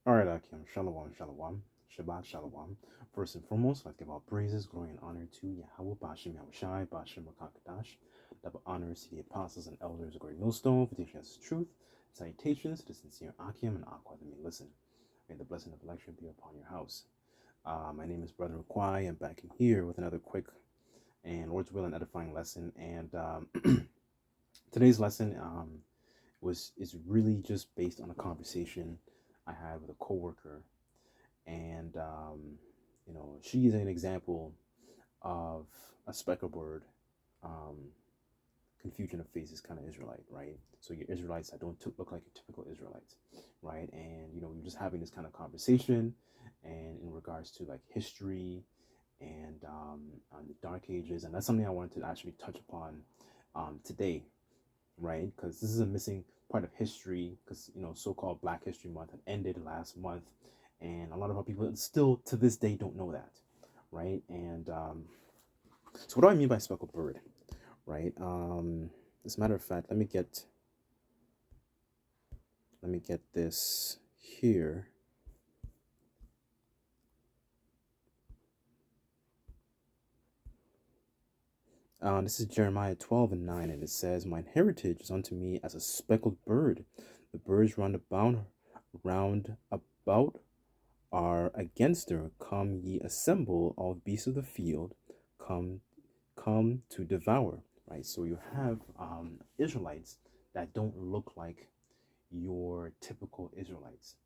All right, Akim. Shalom, shalom. Shabbat shalom. First and foremost, let's give all praises, glory, and honor to Yahweh, Bashem Yahushai, Bashem Makakadash. Double honors to the apostles and elders of Great Millstone for teaching us the truth. Salutations to the sincere Akim and Aqua that may listen. May the blessing of lecture be upon your house. My name is Brother Kwai. I'm back in here with another quick and Lord's will and edifying lesson. And today's lesson is really just based on a conversation I had with a coworker, and she is an example of a speckled bird. Um, Confusion of faces kind of Israelite, right? So you're Israelites that don't look like your typical Israelites, right? And you're just having this kind of conversation, and in regards to like history and on the Dark Ages, and that's something I wanted to actually touch upon today, right? Because this is a missing part of history. Because so-called Black History Month had ended last month, and a lot of our people still to this day don't know that, right? And so, what do I mean by speckled bird, right? As a matter of fact, let me get this here. This is Jeremiah 12:9, and it says, "Mine heritage is unto me as a speckled bird. The birds round about are against her. Come ye assemble, all beasts of the field, come to devour." Right? So you have Israelites that don't look like your typical Israelites.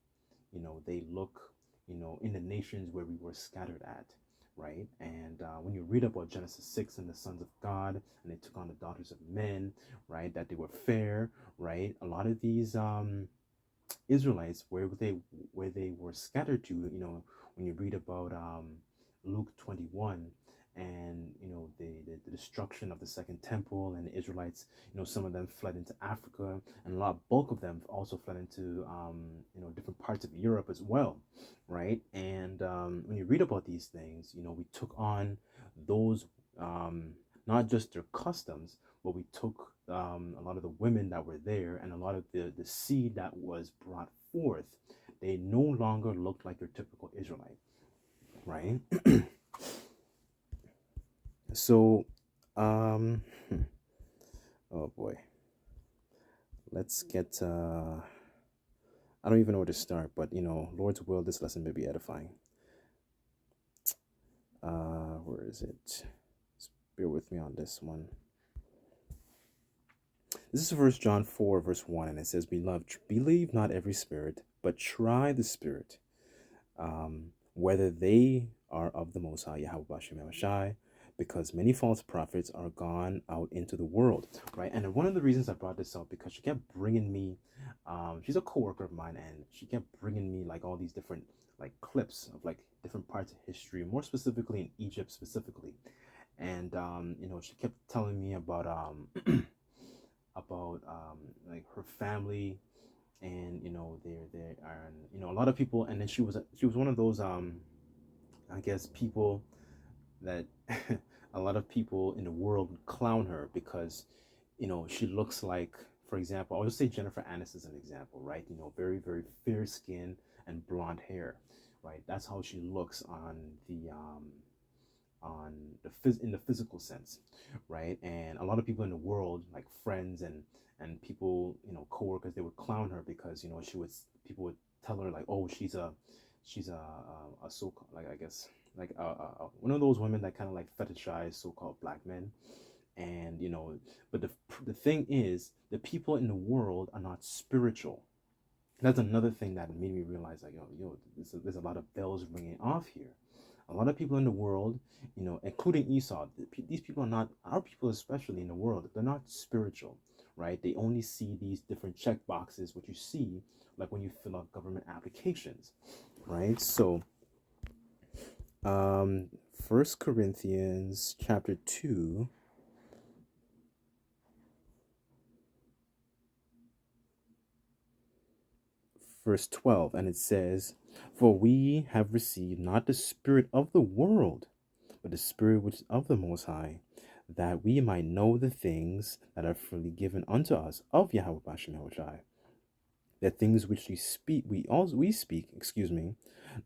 They look, in the nations where we were scattered at, right? And when you read about Genesis 6 and the sons of God, and they took on the daughters of men, right, that they were fair, right? A lot of these Israelites, where they were scattered to, when you read about Luke 21, and the destruction of the second temple, and the Israelites, some of them fled into Africa, and a lot bulk of them also fled into different parts of Europe as well, right? And when you read about these things, we took on those, not just their customs, but we took a lot of the women that were there, and a lot of the seed that was brought forth. They no longer looked like your typical Israelite, right? So, um, oh boy, let's get. I don't even know where to start, but Lord's will, this lesson may be edifying. Where is it? Just bear with me on this one. This is 1 John 4, verse 1, and it says, "Beloved, believe not every spirit, but try the spirit, whether they are of the Most High, Yahweh Bashem Yahushai, because many false prophets are gone out into the world," right? And one of the reasons I brought this up, because she kept bringing me, she's a coworker of mine, and she kept bringing me like all these different like clips of like different parts of history, more specifically in Egypt specifically. And she kept telling me about about like her family, and they are, a lot of people. And then she was one of those I guess people that a lot of people in the world would clown her, because she looks like, for example, I'll just say Jennifer Aniston as an example, right? Very, very fair skin and blonde hair, right? That's how she looks on in the physical sense, right? And a lot of people in the world, like friends and people, coworkers, they would clown her, because people would tell her like, oh, she's a so, like, I guess, like one of those women that kind of like fetishize so-called black men. And but the thing is, the people in the world are not spiritual. That's another thing that made me realize, like, there's a lot of bells ringing off here. A lot of people in the world, including Esau, these people are not, our people especially in the world, they're not spiritual, right? They only see these different check boxes, what you see, like when you fill out government applications, right? So, um, 1 Corinthians chapter 2, verse 12, and it says, "For we have received not the spirit of the world, but the Spirit which is of the Most High, that we might know the things that are freely given unto us of Yahweh Bashem Yahushai. The things which we speak,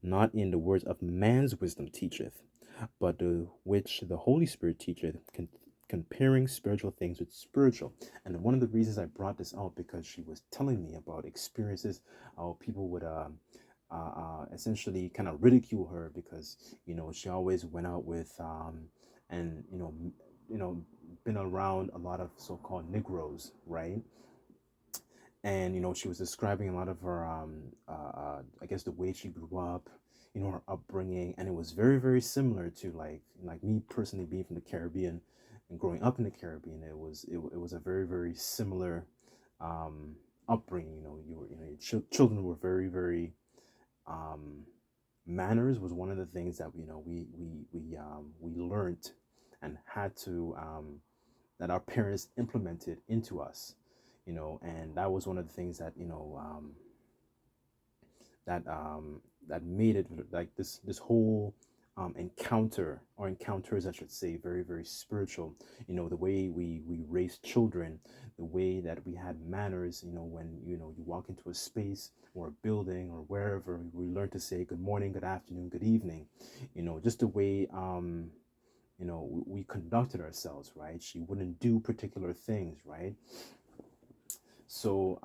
not in the words of man's wisdom teacheth, but the which the Holy Spirit teacheth, comparing spiritual things with spiritual. And one of the reasons I brought this out because she was telling me about experiences how people would essentially kind of ridicule her because she always went out with and you know been around a lot of so-called Negroes, right? And she was describing a lot of her I guess the way she grew up, her upbringing, and it was very very similar to like me personally being from the Caribbean and growing up in the Caribbean. It was a very very similar um upbringing. Your children were very very um manners was one of the things that we learned and had to that our parents implemented into us, and that was one of the things that that that made it like this whole encounter or encounters I should say very very spiritual. The way we raised children, the way that we had manners, when you walk into a space or a building or wherever, we learn to say good morning, good afternoon, good evening, just the way we conducted ourselves, right? She wouldn't do particular things, right? So,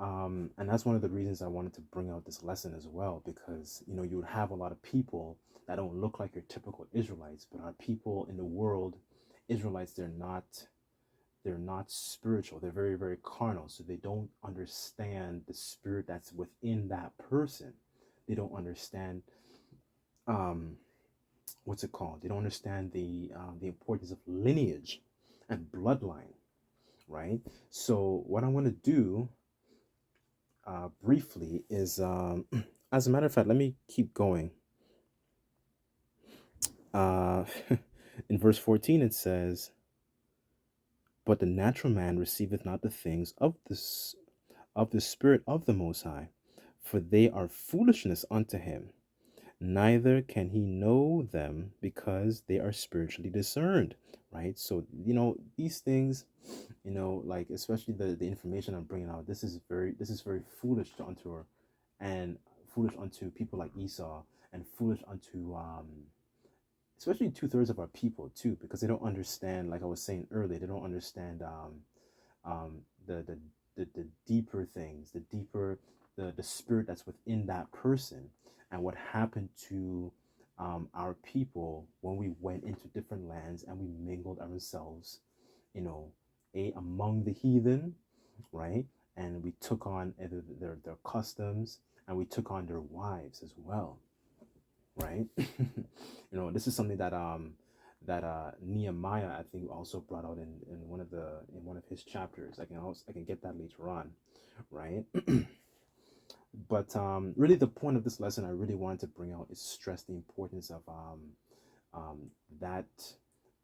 and that's one of the reasons I wanted to bring out this lesson as well, because you would have a lot of people that don't look like your typical Israelites, but are people in the world. Israelites, they're not spiritual. They're very very carnal, so they don't understand the spirit that's within that person. They don't understand um, what's it called? They don't understand the importance of lineage and bloodline, right? So, what I want to do briefly is, as a matter of fact, let me keep going. Uh, in verse 14, it says, "But the natural man receiveth not the things of the Spirit of the Most High, for they are foolishness unto him. Neither can he know them because they are spiritually discerned." Right. So these things, like especially the information I'm bringing out. This is very foolish to unto her, and foolish unto people like Esau, and foolish unto especially two-thirds of our people too, because they don't understand. Like I was saying earlier, they don't understand um, the, the the deeper things, the deeper the spirit that's within that person, and what happened to our people when we went into different lands and we mingled ourselves, you know, among the heathen, right? And we took on their customs, and we took on their wives as well, right? This is something that Nehemiah I think also brought out in one of his chapters. I can get that later on, right? But really, the point of this lesson I really wanted to bring out is stress the importance of um, that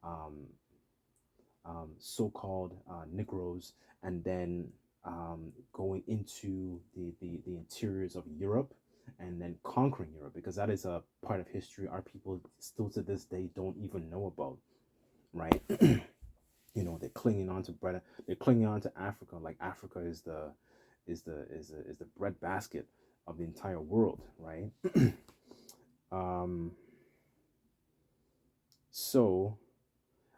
um, so-called Negroes, and then going into the interiors of Europe, and then conquering Europe, because that is a part of history our people still to this day don't even know about, right? They're clinging on to bread. They're clinging on to Africa, like Africa is the breadbasket of the entire world, right? um, so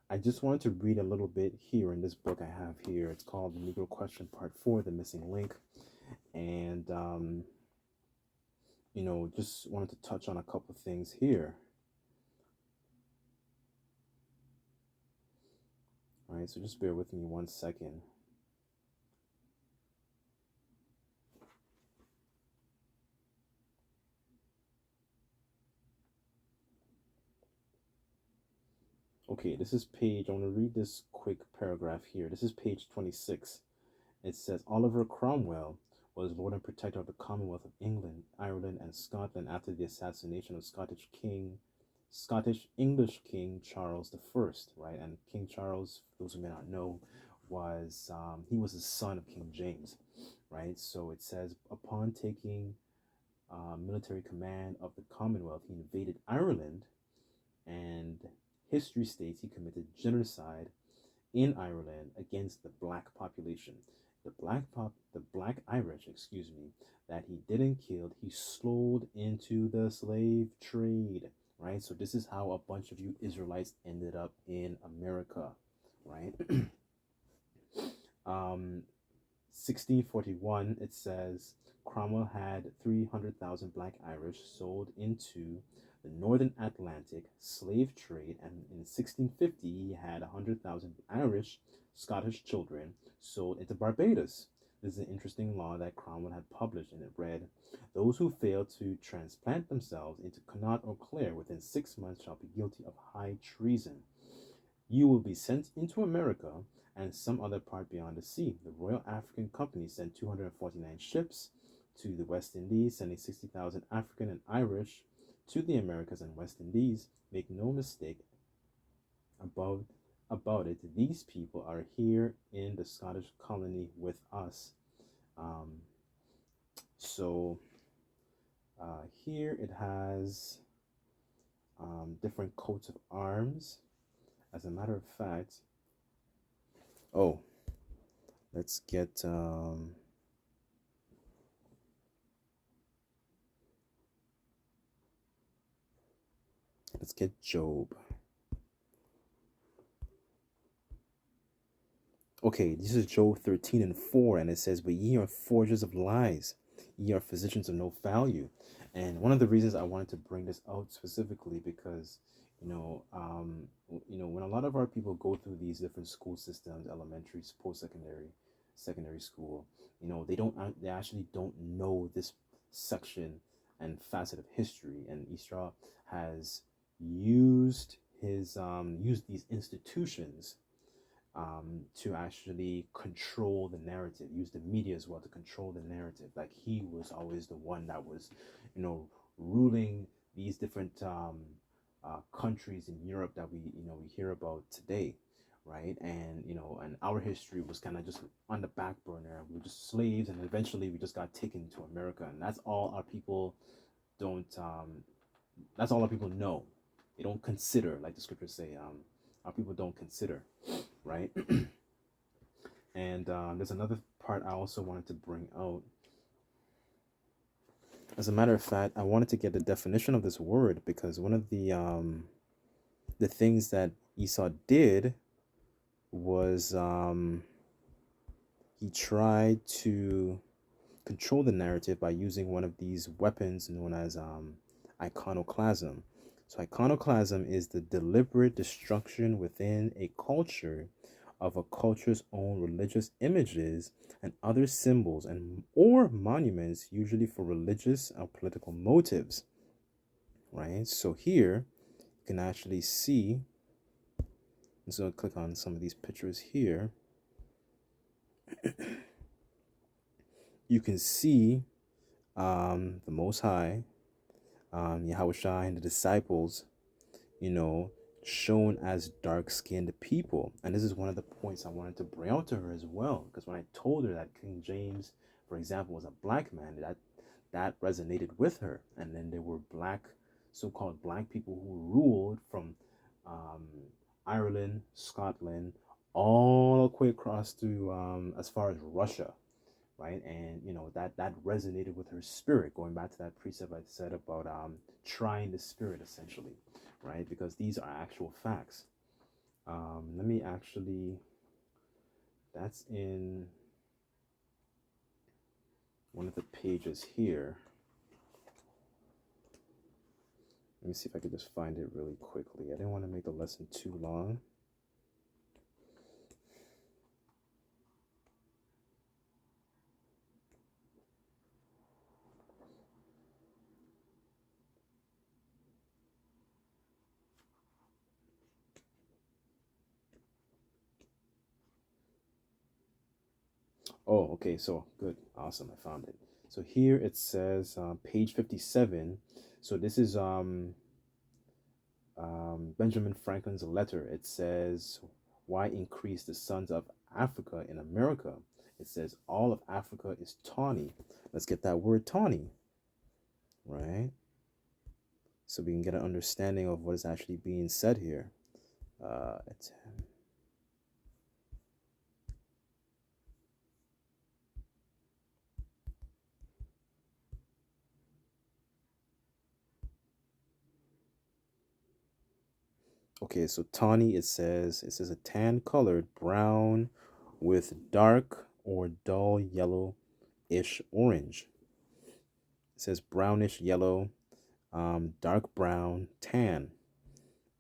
I just wanted to read a little bit here in this book I have here. It's called The Negro Question Part 4, The Missing Link. And, just wanted to touch on a couple things here. All right, so just bear with me 1 second. Okay, this is page, I want to read this quick paragraph here. This is page 26. It says Oliver Cromwell was Lord and Protector of the Commonwealth of England, Ireland, and Scotland after the assassination of Scottish English King Charles the First, right? And King Charles, for those who may not know, was he was the son of King James, right? So it says upon taking military command of the Commonwealth, he invaded Ireland, and history states he committed genocide in Ireland against the black population. the black Irish, excuse me, that he didn't kill, he sold into the slave trade, right? So this is how a bunch of you Israelites ended up in America, right? um, 1641, it says Cromwell had 300,000 black Irish sold into the northern Atlantic slave trade, and in 1650, he had 100,000 Irish Scottish children sold into Barbados. This is an interesting law that Cromwell had published, and it read, "Those who fail to transplant themselves into Connaught or Clare within 6 months shall be guilty of high treason. You will be sent into America and some other part beyond the sea." The Royal African Company sent 249 ships to the West Indies, sending 60,000 African and Irish to the Americas and West Indies. Make no mistake about about it. These people are here in the Scottish colony with us. Um, so here it has different coats of arms. As a matter of fact, oh, let's get Job. Okay, this is Job 13 and 4, and it says, "But ye are forgers of lies, ye are physicians of no value." And one of the reasons I wanted to bring this out specifically because, when a lot of our people go through these different school systems, elementary, post-secondary, secondary school, they actually don't know this section and facet of history. And Isra has used these institutions to actually control the narrative, use the media as well to control the narrative. Like he was always the one that was, ruling these different countries in Europe that we hear about today, right? And and our history was kind of just on the back burner. We were just slaves, and eventually we just got taken to America, and that's all our people don't. That's all our people know. They don't consider, like the scriptures say. Our people don't consider, right? And there's another part I also wanted to bring out. As a matter of fact, I wanted to get the definition of this word because one of the things that Esau did was he tried to control the narrative by using one of these weapons known as iconoclasm. So, iconoclasm is the deliberate destruction within a culture of a culture's own religious images and other symbols and or monuments, usually for religious or political motives. Right. So here you can actually see. I'm just going to click on some of these pictures here. You can see the Most High, Yahushua and the disciples, you know, shown as dark-skinned people. And this is one of the points I wanted to bring out to her as well, because when I told her that King James, for example, was a black man, that resonated with her. And then there were so-called black people who ruled from um, Ireland, Scotland, all the way across to as far as Russia, right? And that resonated with her spirit, going back to that precept I said about trying the spirit, essentially, right? Because these are actual facts. Let me actually, that's in one of the pages here. Let me see if I can just find it really quickly. I didn't want to make the lesson too long. Oh, okay. So good. Awesome. I found it. So here it says page 57. So this is Benjamin Franklin's letter. It says, "Why increase the sons of Africa in America?" It says, "All of Africa is tawny." Let's get that word tawny, right? So we can get an understanding of what is actually being said here. It's Okay, so tawny, it says a tan colored brown with dark or dull yellow-ish orange. It says brownish yellow, dark brown, tan.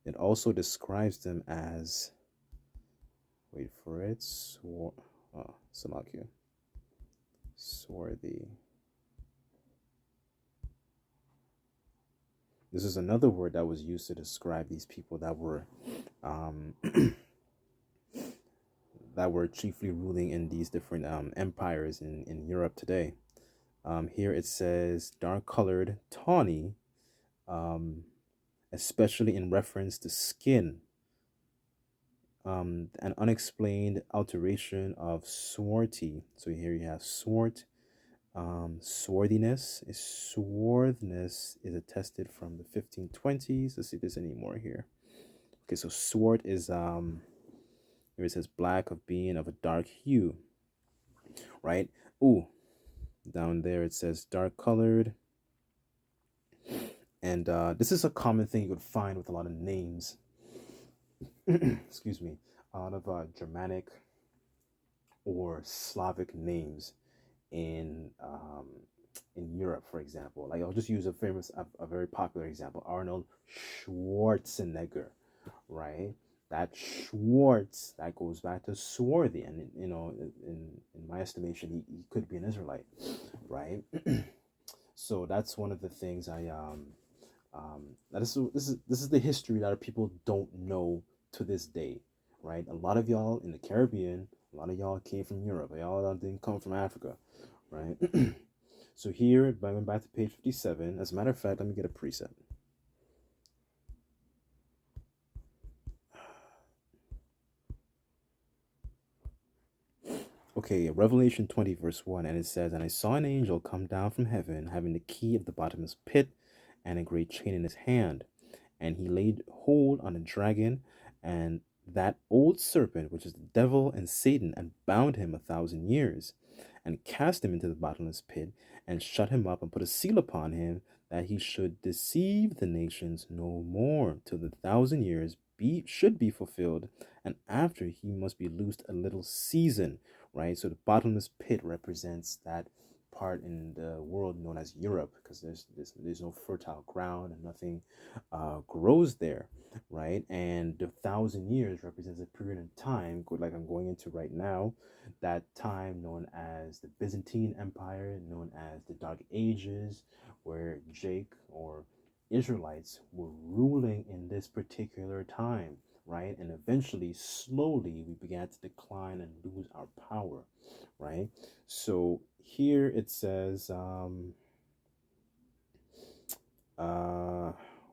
It also describes them as, wait for it, Salakia, swarthy. This is another word that was used to describe these people that were um, that were chiefly ruling in these different empires in Europe today. Here it says dark colored tawny, um, especially in reference to skin, an unexplained alteration of swarthy. So here you have swart, swardiness. Swarthiness is attested from the 1520s. Let's see if there's any more here. Okay, so swart is here it says black of being of a dark hue, right? Ooh, down there it says dark colored. And this is a common thing you would find with a lot of names. Excuse me, a lot of Germanic or Slavic names in Europe, for example. Like I'll just use a very popular example, Arnold Schwarzenegger, right? That Schwartz that goes back to swarthy, and in my estimation, he could be an Israelite, right? So that's one of the things this is the history that people don't know to this day, right? A lot of y'all in the Caribbean, a lot of y'all came from Europe. Y'all didn't come from Africa, right? So here, going back to page 57. As a matter of fact, let me get a preset. Okay, Revelation 20, verse 1, and it says, "And I saw an angel come down from heaven, having the key of the bottomless pit and a great chain in his hand. And he laid hold on a dragon and that old serpent, which is the devil and Satan, and bound him 1,000 years, and cast him into the bottomless pit, and shut him up, and put a seal upon him, that he should deceive the nations no more, till the 1,000 years should be fulfilled, and after he must be loosed a little season." Right? So the bottomless pit represents that part in the world known as Europe, because there's no fertile ground and nothing grows there, right? And the 1,000 years represents a period of time, like I'm going into right now, that time known as the Byzantine Empire, known as the Dark Ages, where Jake or Israelites were ruling in this particular time, right? And eventually, slowly, we began to decline and lose our power, right? So here it says, where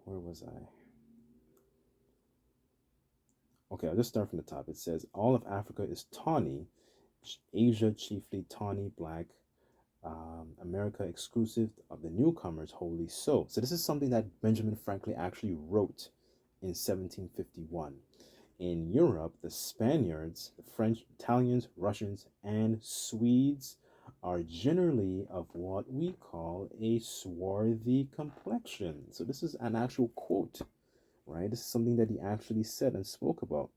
was I? Okay, I'll just start from the top. It says, "All of Africa is tawny, Asia chiefly tawny black, America exclusive of the newcomers wholly so." So this is something that Benjamin Franklin actually wrote in 1751. In Europe, the Spaniards, the French, Italians, Russians, and Swedes are generally of what we call a swarthy complexion. So this is an actual quote, right? This is something that he actually said and spoke about,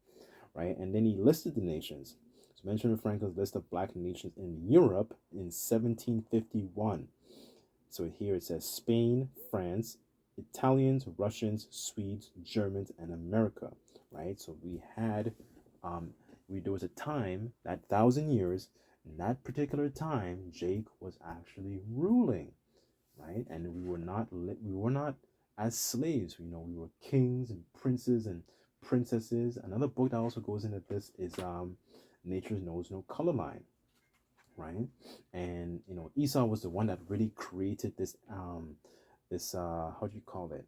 right? And then he listed the nations. So Benjamin Franklin's list of black nations in Europe in 1751. So here it says Spain, France, Italians, Russians, Swedes, Germans, and America, right? So there was a time, that 1,000 years, in that particular time, Jake was actually ruling, right? And we were not as slaves. We were kings and princes and princesses. Another book that also goes into this is Nature Knows No Color Line, right? And Esau was the one that really created this how do you call it,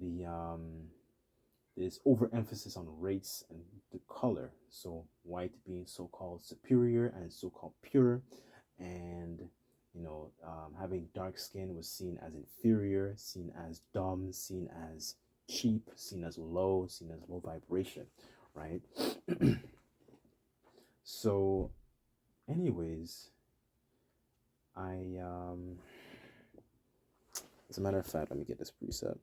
the this overemphasis on race and the color. So white being so-called superior and so-called pure, and having dark skin was seen as inferior, seen as dumb, seen as cheap, seen as low vibration, right? So anyways, I as a matter of fact, let me get this preset.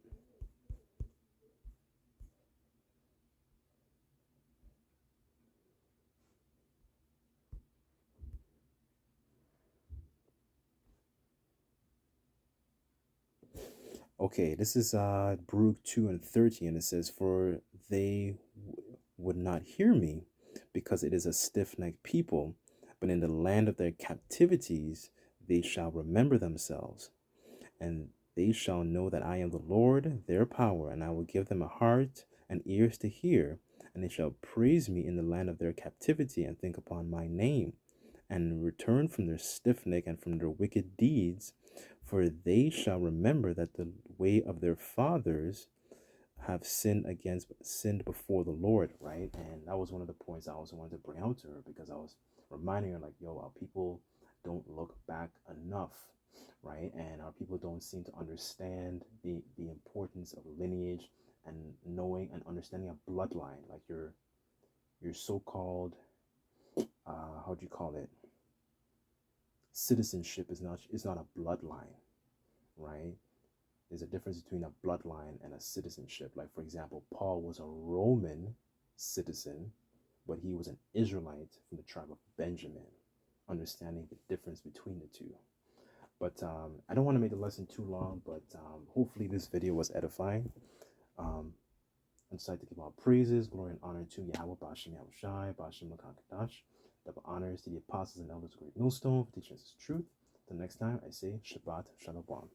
Okay, this is Baruch 2 and 30, and it says, "For they would not hear me, because it is a stiff necked people, but in the land of their captivities they shall remember themselves, and they shall know that I am the Lord their power, and I will give them a heart and ears to hear, and they shall praise me in the land of their captivity, and think upon my name, and return from their stiff neck and from their wicked deeds, for they shall remember that the way of their fathers have sinned before the Lord," right? And that was one of the points I also wanted to bring out to her, because I was reminding her, like, yo, our people don't look back enough, right? And our people don't seem to understand the importance of lineage and knowing and understanding a bloodline. Like your so-called how do you call it, citizenship is not a bloodline, right? There's a difference between a bloodline and a citizenship. Like, for example, Paul was a Roman citizen, but he was an Israelite from the tribe of Benjamin, understanding the difference between the two. But I don't want to make the lesson too long, but hopefully this video was edifying. Um, I'd just like to give all praises, glory, and honor to Yahweh, Bashem Yahushai, Bashem Makakadash. Double honors to the apostles and elders of Great Millstone for teaching us his truth. Till next time, I say Shabbat Shalom.